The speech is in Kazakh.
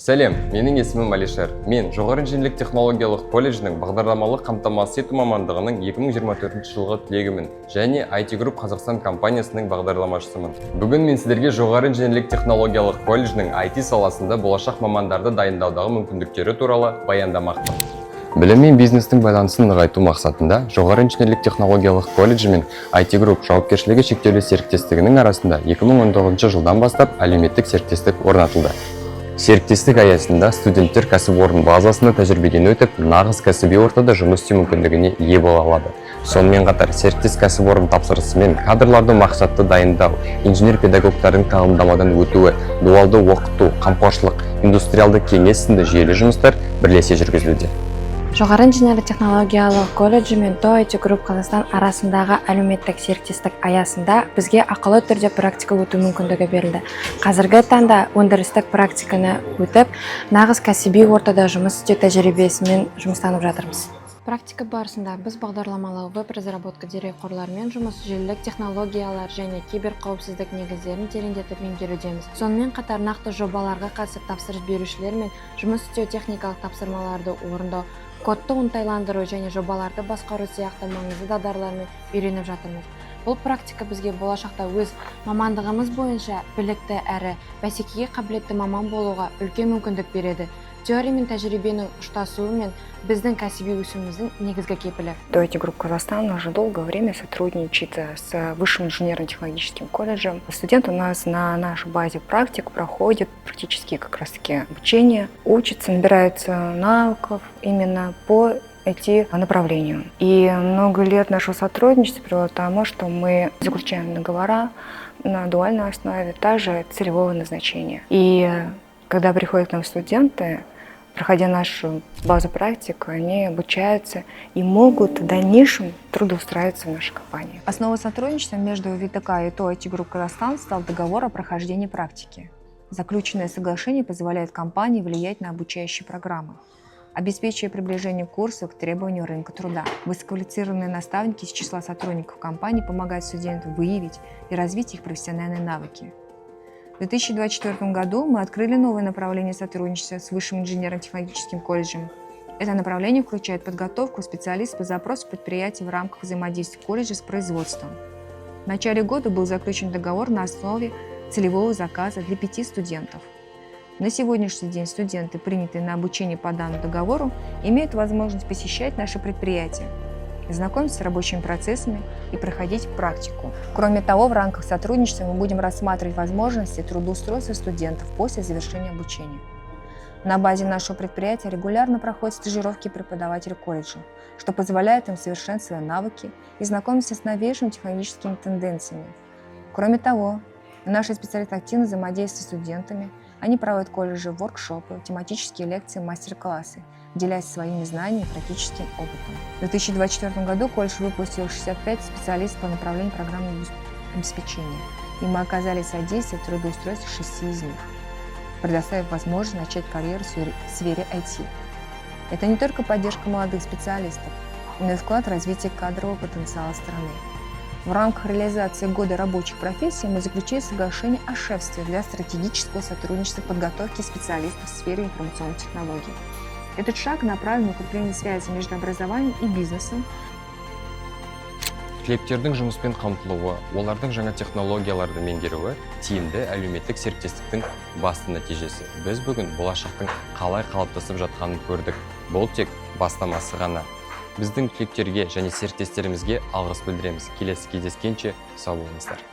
Сәлем, менің есімім Алишер. Мен жоғары инженерлік технологиялық колледжінің бағдарламалық қамтамасыз ету мамандығының 2024 жылғы түлегімін және IT Group Қазақстан компаниясының бағдарламашысымын. Бүгін мен сіздерге жоғары инженерлік технологиялық колледжінің IT саласында болашақ мамандарды дайындаудағы мүмкіндіктері туралы баяндамақпын. Білім мен бизнестің байланысын нығайту мақсатында жоғары инженерлік технологиялық колледжі мен IT Group жауапкершілігі шектеулі серіктестігінің арасында 2019 жылдан бастап әлеуметтік серіктестік орнатылды. Серіктестік аясында студенттер кәсіпорын базасында тәжірибеден өтіп, нағыз кәсіби ортада жұмыс істеу мүмкіндігіне ие бола алады. Сонымен қатар, серіктес кәсіпорын тапсырысымен кадрларды мақсатты дайындау, инженер-педагогтардың тағылымдамадан өтуі, дуалды оқыту, қамқоршылық, индустриалды кеңес сынды жүйелі жұмыстар бірлесе жүргізілуде. Жоғары инженерлік технологиялық колледжі мен IT Group Қазақстан арасындағы әлеуметтік серіктестік аясында бізге ақылы түрде практика өту мүмкіндігі берілді. Қазіргі таңда өндірістік практиканы өтіп, нағыз кәсіби ортада жұмыс істеу тәжірибесімен жұмыстанып жатырмыз. Практика барысында біз бағдарламалық веб-разработка дерекқорларымен жұмыс, желілік технологиялар және киберқауіпсіздік негіздерін тереңдетіп меңгерудеміз. Сонымен қатар нақты жобаларға қатысып тапсырыс берушілер мен жұмыс істеу техникалық тапсырмаларды орындау, кодты оңтайландыру және жобаларды басқару сияқты маңызды дағдылармен үйреніп жатырмыз. Бұл практика бізге болашақта өз мамандығымыз бойынша білікті әрі бәсекеге қабілетті маман болуға үлкен мүмкіндік береді. Теория мен тәжірибенің ұштасуы мен біздің кәсіби өсуіміздің негізгі кепілі. IT Group Казахстан уже долгое время сотрудничает с Высшим инженерно-технологическим колледжем. Студент у нас на нашей базе практик проходит практически как раз таки обучение, учится, набирается навыков именно по IT-направлению. И много лет нашего сотрудничества привело к тому, что мы заключаем договора на дуальной основе, также целевого назначения. И когда приходят к нам студенты, проходя нашу базу практик, они обучаются и могут в дальнейшем трудоустраиваться в нашей компании. Основой сотрудничества между ВТК и IT Group Казахстан стал договор о прохождении практики. Заключенное соглашение позволяет компании влиять на обучающие программы, обеспечивая приближение курсов к требованию рынка труда. Высококвалифицированные наставники из числа сотрудников компании помогают студентам выявить и развить их профессиональные навыки. В 2024 году мы открыли новое направление сотрудничества с Высшим инженерно-технологическим колледжем. Это направление включает подготовку специалистов по запросу предприятий в рамках взаимодействия колледжа с производством. В начале года был заключен договор на основе целевого заказа для 5 студентов. На сегодняшний день студенты, принятые на обучение по данному договору, имеют возможность посещать наши предприятия, знакомиться с рабочими процессами и проходить практику. Кроме того, в рамках сотрудничества мы будем рассматривать возможности трудоустройства студентов после завершения обучения. На базе нашего предприятия регулярно проходят стажировки преподавателей колледжа, что позволяет им совершенствовать навыки и знакомиться с новейшими технологическими тенденциями. Кроме того, наши специалисты активно взаимодействуют с студентами. Они проводят в колледже воркшопы, тематические лекции, мастер-классы, делясь своими знаниями и практическим опытом. В 2024 году колледж выпустил 65 специалистов по направлению программного обеспечения, и мы оказали содействие в трудоустройстве 6 из них, предоставив возможность начать карьеру в сфере IT. Это не только поддержка молодых специалистов, но и вклад в развитие кадрового потенциала страны. В рамках реализации года рабочих профессий мы заключили соглашение о шефстве для стратегического сотрудничества в подготовке специалистов в сфере информационных технологий. Этот шаг направлен на укрепление связи между образованием и бизнесом. Түлектердің жұмыспен қамтылуы, олардың жаңа технологияларды меңгеруі тиімді әлеуметтік серіктестіктің басты нәтижесі. Біз бүгін болашақтың қалай қалыптасып жатқанын көрдік. Бұл тек бастамасы ғана. Біздің түлектерге және серіктестерімізге алғыс білдіреміз. Келесі кездескенше сау болыңыздар.